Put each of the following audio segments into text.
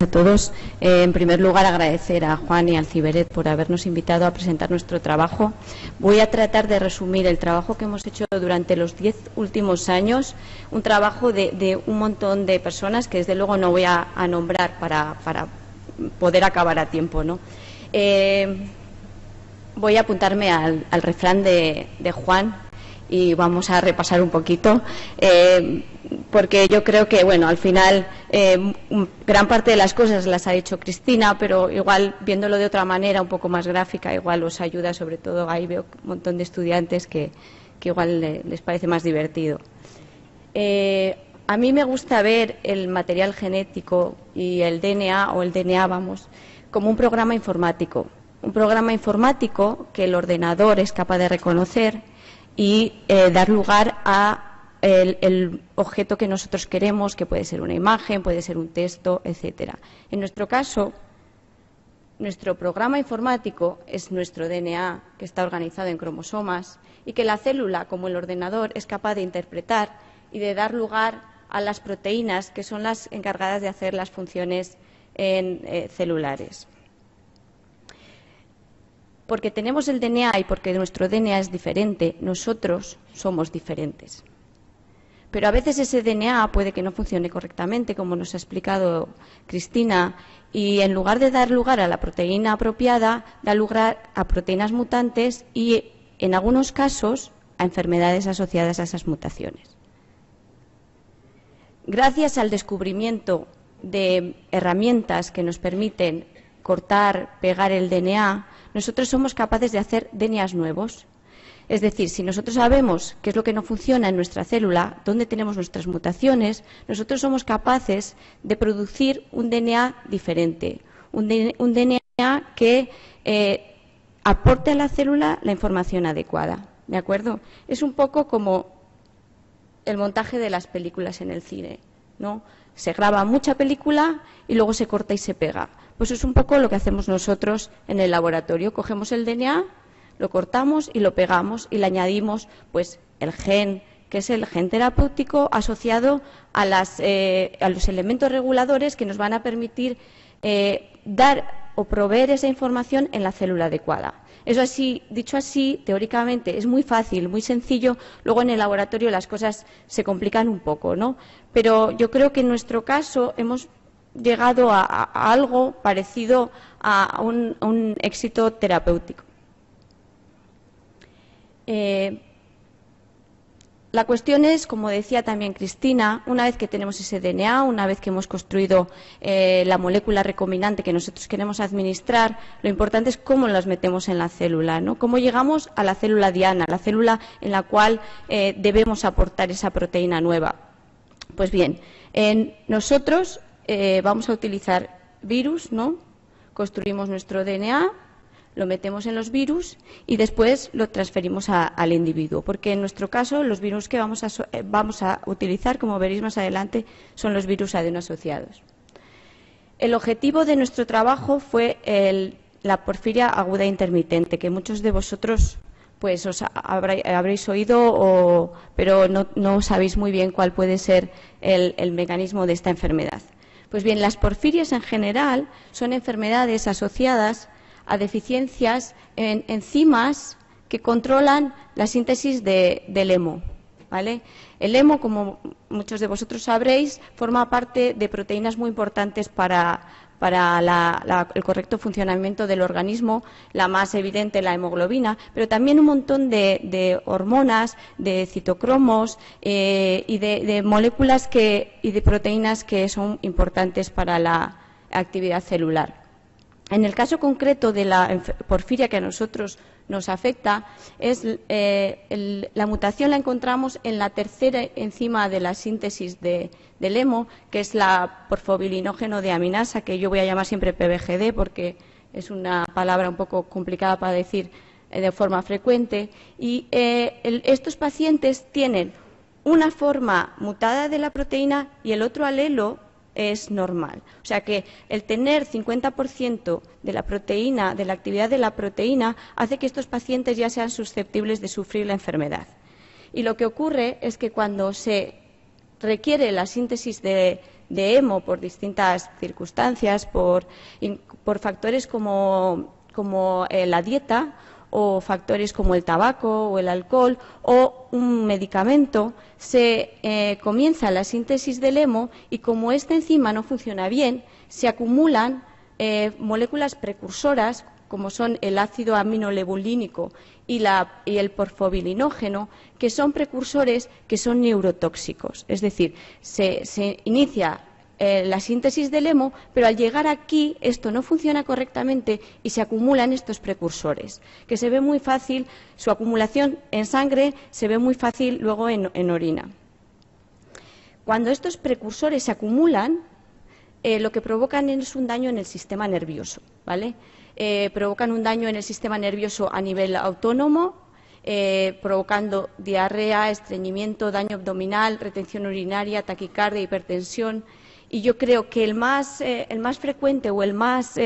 a todos. En primer lugar, agradecer a Juan y al Ciberet por habernos invitado a presentar nuestro trabajo. Voy a tratar de resumir el trabajo que hemos hecho durante los 10 últimos años, un trabajo de un montón de personas que desde luego no voy a nombrar para poder acabar a tiempo, ¿no? Voy a apuntarme al refrán de Juan y vamos a repasar un poquito, porque yo creo que, bueno, al final gran parte de las cosas las ha dicho Cristina, pero igual viéndolo de otra manera, un poco más gráfica, igual os ayuda, sobre todo ahí veo un montón de estudiantes que igual les parece más divertido. A mí me gusta ver el material genético y el DNA, o el DNA, vamos, como un programa informático. Un programa informático que el ordenador es capaz de reconocer y dar lugar a el objeto que nosotros queremos, que puede ser una imagen, puede ser un texto, etcétera. En nuestro caso, nuestro programa informático es nuestro DNA, que está organizado en cromosomas, y que la célula, como el ordenador, es capaz de interpretar y de dar lugar a las proteínas, que son las encargadas de hacer las funciones celulares. Porque tenemos el DNA y porque nuestro DNA es diferente, nosotros somos diferentes. Pero a veces ese DNA puede que no funcione correctamente, como nos ha explicado Cristina, y en lugar de dar lugar a la proteína apropiada, da lugar a proteínas mutantes y, en algunos casos, a enfermedades asociadas a esas mutaciones. Gracias al descubrimiento de herramientas que nos permiten cortar, pegar el DNA, nosotros somos capaces de hacer DNAs nuevos. Es decir, si nosotros sabemos qué es lo que no funciona en nuestra célula, dónde tenemos nuestras mutaciones, nosotros somos capaces de producir un DNA diferente, un DNA que aporte a la célula la información adecuada. ¿De acuerdo? Es un poco como el montaje de las películas en el cine, ¿no? Se graba mucha película y luego se corta y se pega. Pues es un poco lo que hacemos nosotros en el laboratorio. Cogemos el DNA, lo cortamos y lo pegamos y le añadimos pues el gen, que es el gen terapéutico asociado a los elementos reguladores que nos van a permitir dar o proveer esa información en la célula adecuada. Eso así, dicho así, teóricamente es muy fácil, muy sencillo. Luego en el laboratorio las cosas se complican un poco, ¿no? Pero yo creo que en nuestro caso hemos llegado a algo parecido a un éxito terapéutico. La cuestión es, como decía también Cristina, una vez que tenemos ese DNA, una vez que hemos construido la molécula recombinante que nosotros queremos administrar, lo importante es cómo las metemos en la célula, ¿no? Cómo llegamos a la célula diana, la célula en la cual debemos aportar esa proteína nueva. Pues bien, nosotros vamos a utilizar virus, ¿no? Construimos nuestro DNA, lo metemos en los virus y después lo transferimos al individuo, porque en nuestro caso los virus que vamos a utilizar, como veréis más adelante, son los virus adenoasociados. El objetivo de nuestro trabajo fue la porfiria aguda intermitente, que muchos de vosotros pues os habréis oído, pero no sabéis muy bien cuál puede ser el mecanismo de esta enfermedad. Pues bien, las porfirias en general son enfermedades asociadas a deficiencias en enzimas que controlan la síntesis del hemo, ¿vale? El hemo, como muchos de vosotros sabréis, forma parte de proteínas muy importantes para el correcto funcionamiento del organismo, la más evidente, la hemoglobina, pero también un montón de hormonas, de citocromos y de moléculas y de proteínas que son importantes para la actividad celular. En el caso concreto de la porfiria que a nosotros nos afecta, la mutación la encontramos en la tercera enzima de la síntesis del hemo, que es la porfobilinógeno deaminasa, que yo voy a llamar siempre PBGD porque es una palabra un poco complicada para decir de forma frecuente. Y estos pacientes tienen una forma mutada de la proteína y el otro alelo es normal. O sea que el tener 50% de la proteína, de la actividad de la proteína, hace que estos pacientes ya sean susceptibles de sufrir la enfermedad. Y lo que ocurre es que cuando se requiere la síntesis de hemo por distintas circunstancias, por factores como la dieta, o factores como el tabaco o el alcohol o un medicamento, se comienza la síntesis del hemo y como esta enzima no funciona bien, se acumulan moléculas precursoras como son el ácido aminolebulínico y el porfobilinógeno, que son precursores que son neurotóxicos. Es decir, se inicia la síntesis del hemo, pero al llegar aquí esto no funciona correctamente y se acumulan estos precursores, que se ve muy fácil, su acumulación en sangre se ve muy fácil luego en orina. Cuando estos precursores se acumulan, lo que provocan es un daño en el sistema nervioso, ¿vale? Provocan un daño en el sistema nervioso a nivel autónomo, provocando diarrea, estreñimiento, daño abdominal, retención urinaria, taquicardia, hipertensión. Y yo creo que el más frecuente o el más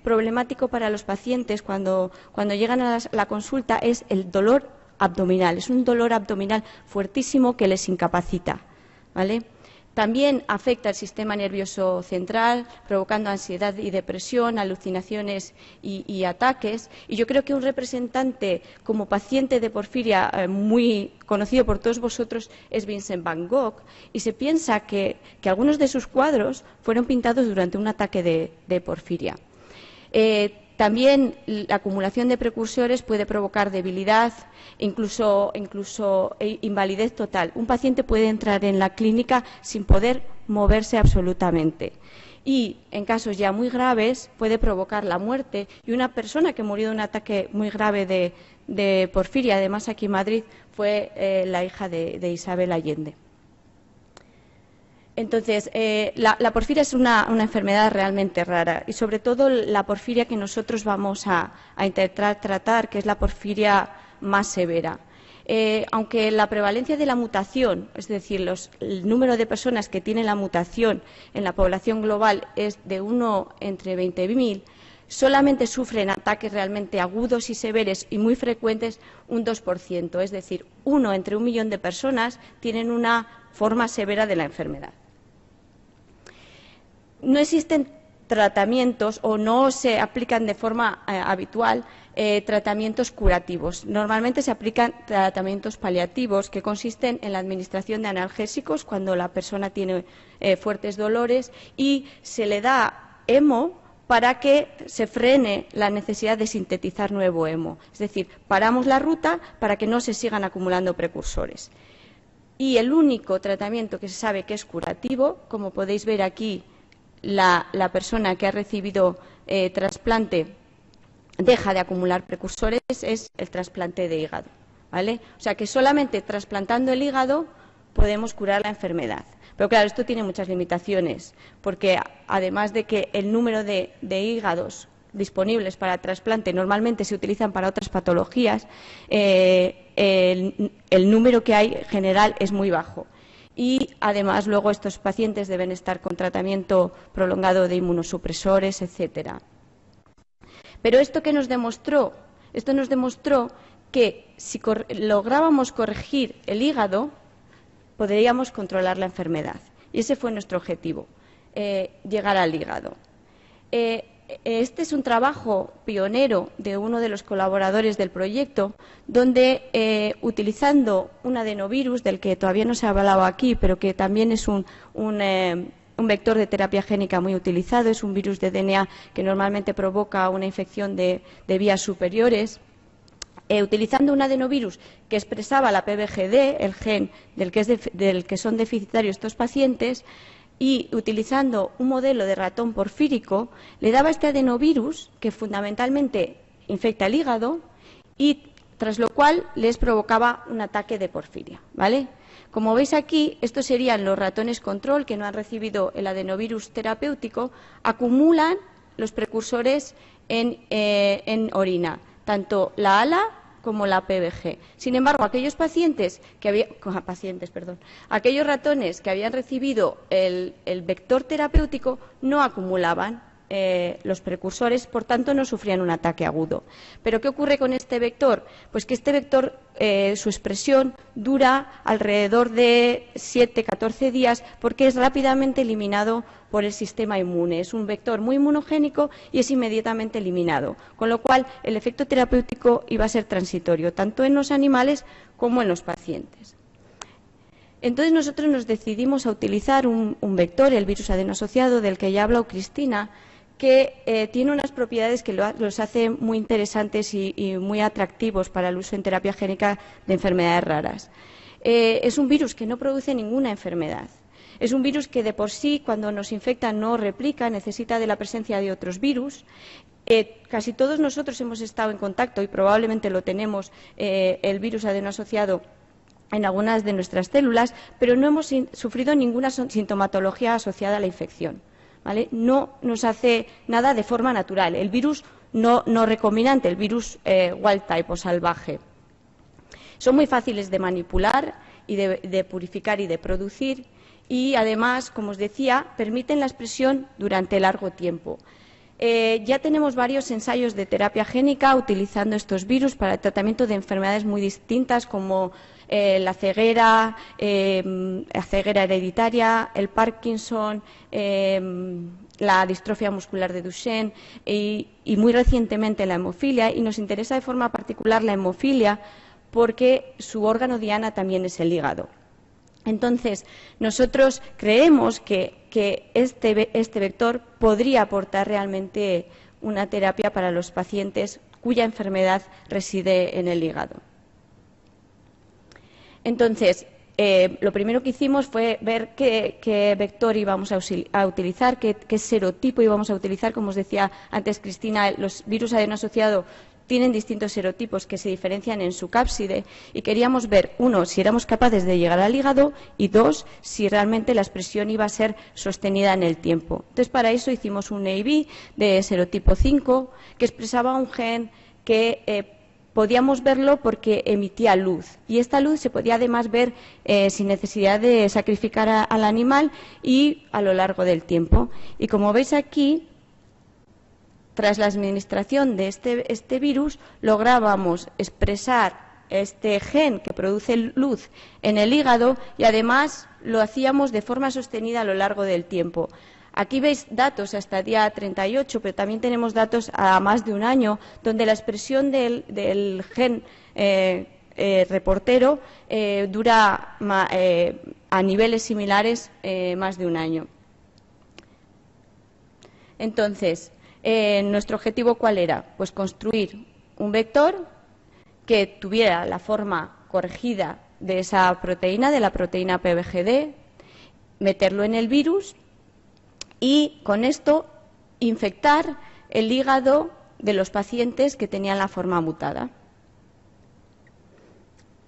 problemático para los pacientes cuando llegan a la consulta es el dolor abdominal. Es un dolor abdominal fuertísimo que les incapacita, ¿vale? También afecta el sistema nervioso central, provocando ansiedad y depresión, alucinaciones y ataques. Y yo creo que un representante como paciente de porfiria muy conocido por todos vosotros es Vincent van Gogh. Y se piensa que algunos de sus cuadros fueron pintados durante un ataque de porfiria. También la acumulación de precursores puede provocar debilidad, incluso invalidez total. Un paciente puede entrar en la clínica sin poder moverse absolutamente. Y en casos ya muy graves puede provocar la muerte. Y una persona que murió de un ataque muy grave de porfiria, además aquí en Madrid, fue la hija de Isabel Allende. Entonces, la porfiria es una enfermedad realmente rara y, sobre todo, la porfiria que nosotros vamos a intentar tratar, que es la porfiria más severa. Aunque la prevalencia de la mutación, es decir, el número de personas que tienen la mutación en la población global es de 1 entre 20.000, solamente sufren ataques realmente agudos y severos y muy frecuentes un 2%, es decir, 1 entre 1 millón de personas tienen una forma severa de la enfermedad. No existen tratamientos o no se aplican de forma habitual tratamientos curativos. Normalmente se aplican tratamientos paliativos que consisten en la administración de analgésicos cuando la persona tiene fuertes dolores y se le da hemo para que se frene la necesidad de sintetizar nuevo hemo. Es decir, paramos la ruta para que no se sigan acumulando precursores. Y el único tratamiento que se sabe que es curativo, como podéis ver aquí, la persona que ha recibido trasplante deja de acumular precursores, es el trasplante de hígado, ¿vale? O sea que solamente trasplantando el hígado podemos curar la enfermedad. Pero claro, esto tiene muchas limitaciones, porque además de que el número de hígados disponibles para trasplante normalmente se utilizan para otras patologías, el número que hay general es muy bajo. Y además luego estos pacientes deben estar con tratamiento prolongado de inmunosupresores, etcétera. Pero ¿esto qué nos demostró? Esto nos demostró que si lográbamos corregir el hígado, podríamos controlar la enfermedad. Y ese fue nuestro objetivo, llegar al hígado. Este es un trabajo pionero de uno de los colaboradores del proyecto, donde utilizando un adenovirus, del que todavía no se ha hablado aquí, pero que también es un vector de terapia génica muy utilizado, es un virus de DNA que normalmente provoca una infección de vías superiores. Utilizando un adenovirus que expresaba la PBGD, el gen del que son deficitarios estos pacientes, y utilizando un modelo de ratón porfírico, le daba este adenovirus que fundamentalmente infecta el hígado y tras lo cual les provocaba un ataque de porfiria, ¿vale? Como veis aquí, estos serían los ratones control que no han recibido el adenovirus terapéutico, acumulan los precursores en orina, tanto la ALA como la PBG. Sin embargo, aquellos aquellos ratones que habían recibido el vector terapéutico no acumulaban los precursores, por tanto no sufrían un ataque agudo. ¿Pero qué ocurre con este vector? Pues que este vector, su expresión dura alrededor de 7-14 días porque es rápidamente eliminado por el sistema inmune. Es un vector muy inmunogénico y es inmediatamente eliminado, con lo cual el efecto terapéutico iba a ser transitorio, tanto en los animales como en los pacientes. Entonces nosotros nos decidimos a utilizar un vector, el virus adeno-asociado, del que ya ha hablado Cristina, que tiene unas propiedades que los hace muy interesantes y muy atractivos para el uso en terapia génica de enfermedades raras. Es un virus que no produce ninguna enfermedad. Es un virus que de por sí, cuando nos infecta, no replica, necesita de la presencia de otros virus. Casi todos nosotros hemos estado en contacto, y probablemente lo tenemos, el virus adeno-asociado en algunas de nuestras células, pero no hemos sufrido ninguna sintomatología asociada a la infección, ¿vale? No nos hace nada de forma natural. El virus no recombinante, el virus wild type o salvaje. Son muy fáciles de manipular y de purificar y de producir y, además, como os decía, permiten la expresión durante largo tiempo. Ya tenemos varios ensayos de terapia génica utilizando estos virus para el tratamiento de enfermedades muy distintas como la ceguera hereditaria, el Parkinson, la distrofia muscular de Duchenne y muy recientemente la hemofilia. Y nos interesa de forma particular la hemofilia porque su órgano diana también es el hígado. Entonces, nosotros creemos que este vector podría aportar realmente una terapia para los pacientes cuya enfermedad reside en el hígado. Entonces, lo primero que hicimos fue ver qué vector íbamos a utilizar, qué serotipo íbamos a utilizar. Como os decía antes Cristina, los virus adeno-asociado tienen distintos serotipos que se diferencian en su cápside y queríamos ver, uno, si éramos capaces de llegar al hígado y dos, si realmente la expresión iba a ser sostenida en el tiempo. Entonces, para eso hicimos un EIB de serotipo 5 que expresaba un gen que podíamos verlo porque emitía luz y esta luz se podía además ver sin necesidad de sacrificar al animal y a lo largo del tiempo. Y como veis aquí, tras la administración de este virus, lográbamos expresar este gen que produce luz en el hígado y, además, lo hacíamos de forma sostenida a lo largo del tiempo. Aquí veis datos hasta el día 38, pero también tenemos datos a más de un año, donde la expresión del gen reportero dura a niveles similares más de un año. Entonces, nuestro objetivo, ¿cuál era? Pues construir un vector que tuviera la forma corregida de esa proteína, de la proteína PBGD, meterlo en el virus y, con esto, infectar el hígado de los pacientes que tenían la forma mutada.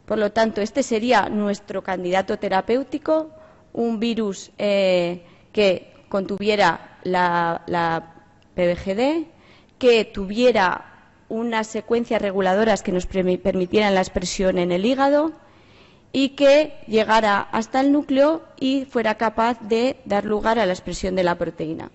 Por lo tanto, este sería nuestro candidato terapéutico, un virus que contuviera la PBGD, que tuviera unas secuencias reguladoras que nos permitieran la expresión en el hígado y que llegara hasta el núcleo y fuera capaz de dar lugar a la expresión de la proteína.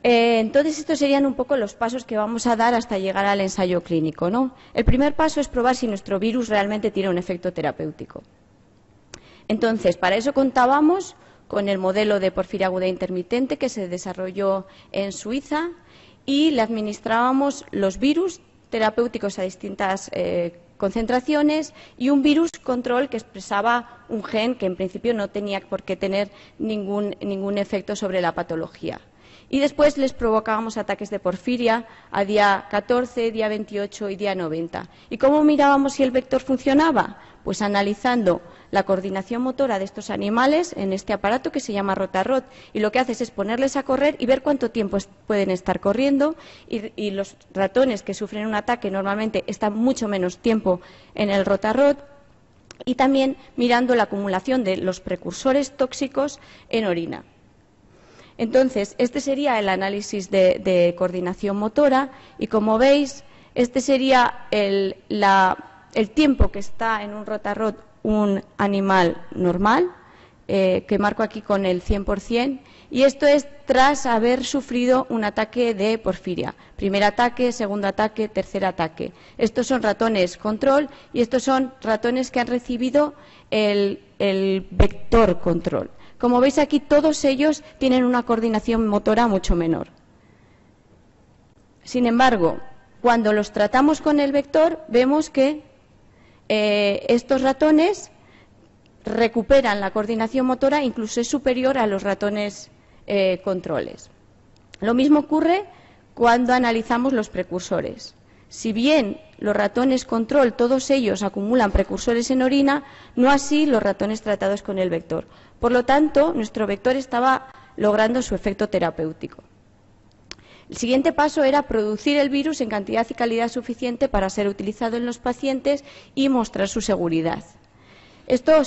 Entonces, estos serían un poco los pasos que vamos a dar hasta llegar al ensayo clínico, ¿no? El primer paso es probar si nuestro virus realmente tiene un efecto terapéutico. Entonces, para eso contábamos con el modelo de porfiria aguda intermitente que se desarrolló en Suiza y le administrábamos los virus terapéuticos a distintas concentraciones y un virus control que expresaba un gen que en principio no tenía por qué tener ningún efecto sobre la patología. Y después les provocábamos ataques de porfiria a día 14, día 28 y día 90. ¿Y cómo mirábamos si el vector funcionaba? Pues analizando la coordinación motora de estos animales en este aparato que se llama Rotarot. Y lo que haces es ponerles a correr y ver cuánto tiempo pueden estar corriendo. Y los ratones que sufren un ataque normalmente están mucho menos tiempo en el Rotarot. Y también mirando la acumulación de los precursores tóxicos en orina. Entonces, este sería el análisis de coordinación motora y, como veis, este sería el tiempo que está en un Rotarot un animal normal, que marco aquí con el 100%, y esto es tras haber sufrido un ataque de porfiria. Primer ataque, segundo ataque, tercer ataque. Estos son ratones control y estos son ratones que han recibido el vector control. Como veis aquí, todos ellos tienen una coordinación motora mucho menor. Sin embargo, cuando los tratamos con el vector, vemos que estos ratones recuperan la coordinación motora, incluso es superior a los ratones controles. Lo mismo ocurre cuando analizamos los precursores. Si bien los ratones control, todos ellos acumulan precursores en orina, no así los ratones tratados con el vector. Por lo tanto, nuestro vector estaba logrando su efecto terapéutico. El siguiente paso era producir el virus en cantidad y calidad suficiente para ser utilizado en los pacientes y mostrar su seguridad. Esto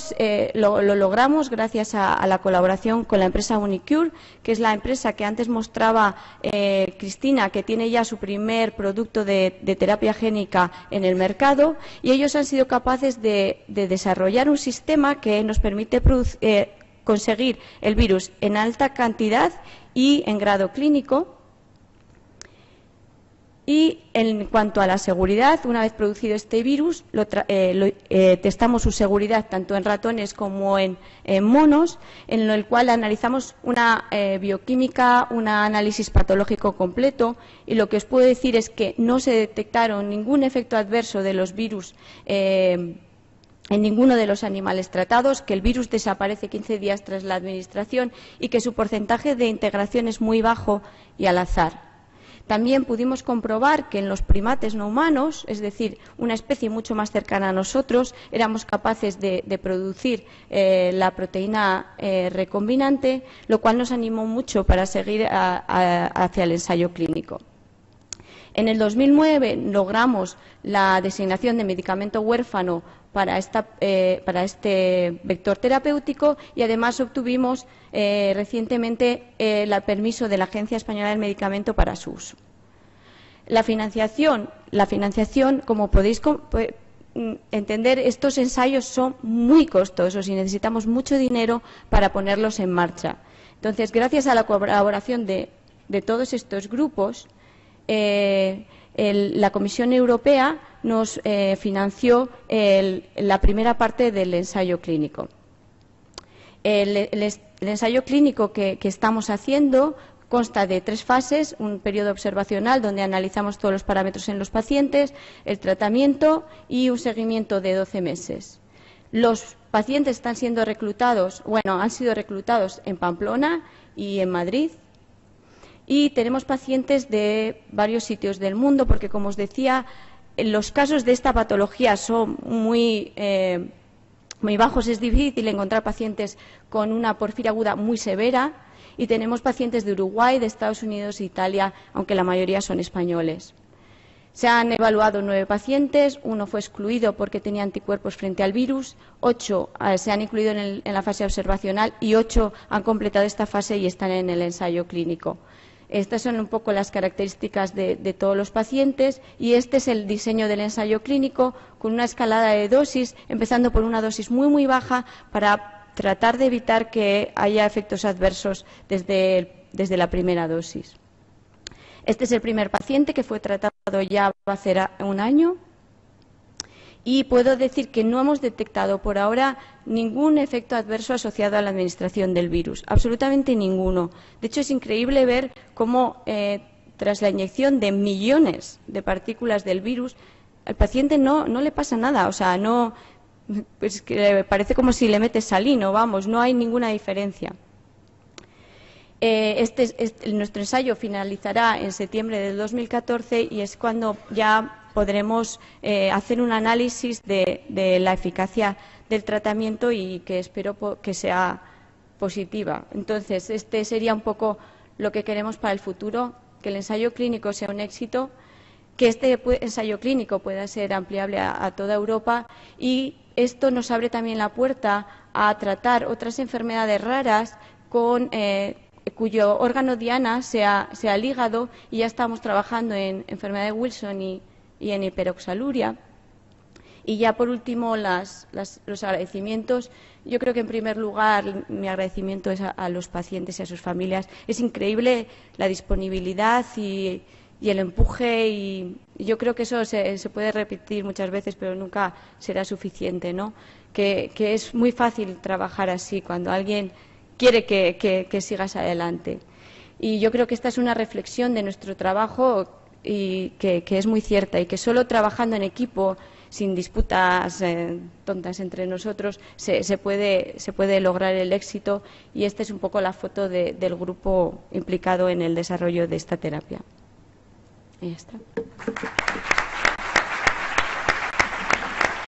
lo logramos gracias a la colaboración con la empresa Unicure, que es la empresa que antes mostraba Cristina, que tiene ya su primer producto de terapia génica en el mercado, y ellos han sido capaces de desarrollar un sistema que nos permite conseguir el virus en alta cantidad y en grado clínico. Y en cuanto a la seguridad, una vez producido este virus, testamos su seguridad tanto en ratones como en monos, en el cual analizamos una bioquímica, un análisis patológico completo, y lo que os puedo decir es que no se detectaron ningún efecto adverso de los virus en ninguno de los animales tratados, que el virus desaparece 15 días tras la administración y que su porcentaje de integración es muy bajo y al azar. También pudimos comprobar que en los primates no humanos, es decir, una especie mucho más cercana a nosotros, éramos capaces de producir la proteína recombinante, lo cual nos animó mucho para seguir hacia el ensayo clínico. En el 2009 logramos la designación de medicamento huérfano para este vector terapéutico y además obtuvimos recientemente el permiso de la Agencia Española del Medicamento para su uso. La financiación, como podéis entender, estos ensayos son muy costosos y necesitamos mucho dinero para ponerlos en marcha. Entonces, gracias a la colaboración de todos estos grupos, la Comisión Europea nos financió la primera parte del ensayo clínico. El ensayo clínico que estamos haciendo consta de 3 fases: un periodo observacional donde analizamos todos los parámetros en los pacientes, el tratamiento y un seguimiento de 12 meses. Los pacientes están siendo reclutados, han sido reclutados en Pamplona y en Madrid. Y tenemos pacientes de varios sitios del mundo porque, como os decía, los casos de esta patología son muy bajos. Es difícil encontrar pacientes con una porfiria aguda muy severa, y tenemos pacientes de Uruguay, de Estados Unidos e Italia, aunque la mayoría son españoles. Se han evaluado 9 pacientes, 1 fue excluido porque tenía anticuerpos frente al virus, 8 se han incluido en la fase observacional y 8 han completado esta fase y están en el ensayo clínico. Estas son un poco las características de todos los pacientes, y este es el diseño del ensayo clínico con una escalada de dosis, empezando por una dosis muy baja para tratar de evitar que haya efectos adversos desde la primera dosis. Este es el primer paciente que fue tratado ya va a ser un año. Y puedo decir que no hemos detectado por ahora ningún efecto adverso asociado a la administración del virus, absolutamente ninguno. De hecho, es increíble ver cómo, tras la inyección de millones de partículas del virus, al paciente no le pasa nada. O sea, pues que parece como si le metes salino, no hay ninguna diferencia. Nuestro ensayo finalizará en septiembre del 2014 y es cuando ya podremos hacer un análisis de la eficacia del tratamiento y que espero que sea positiva. Entonces, este sería un poco lo que queremos para el futuro, que el ensayo clínico sea un éxito, que este ensayo clínico pueda ser ampliable a toda Europa, y esto nos abre también la puerta a tratar otras enfermedades raras cuyo órgano diana sea el hígado, y ya estamos trabajando en enfermedad de Wilson y en hiperoxaluria. Y ya por último, los agradecimientos. Yo creo que en primer lugar mi agradecimiento es a los pacientes y a sus familias. Es increíble la disponibilidad y el empuje, y yo creo que eso se puede repetir muchas veces, pero nunca será suficiente, ¿no? Que es muy fácil trabajar así, cuando alguien quiere que sigas adelante. Y yo creo que esta es una reflexión de nuestro trabajo y que es muy cierta, y que solo trabajando en equipo, sin disputas tontas entre nosotros, se puede lograr el éxito, y esta es un poco la foto del grupo implicado en el desarrollo de esta terapia. Y ya está.